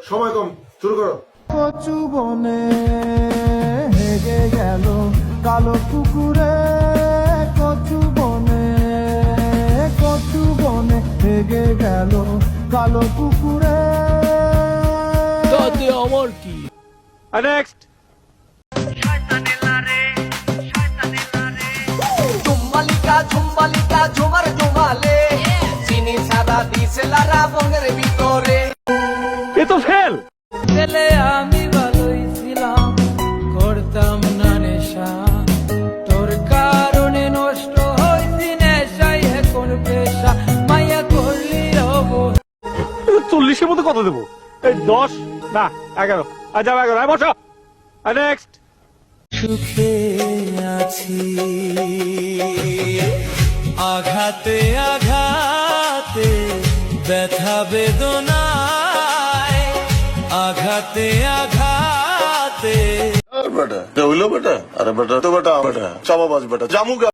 সময় কম, শুরু করো। কচু বনে হেগে গেল কালো কুকুরে, কচু বনে হেগে গেল কালো কুকুরে। তাতে আমার কি? নেক্সট। ঝুম্বালিকা ঝুম্বালিকা ঝুমার ঝুমালে চিনি সারা দিসেলারা বনের ভিতরে। এ তো ফেল। ছেলে আমি ভালোই ছিলাম, করতাম না নেশা, তোর কারণে নষ্ট হয়েছি নেশাই এখন পেশা, মাইয়া করলি অবহেলা। 40-এর মধ্যে কত দেবো? এই 10 না 11। আর যাও 11। বসো। নেক্সট। সুখে আছি আঘাতে আঘাতে, ব্যথা বেদনায় আঘাতে আঘাতে। বেটা হইলো বেটা, আরে বেটা তো বেটা বেটা চাপাবাজ বেটা জামুকা।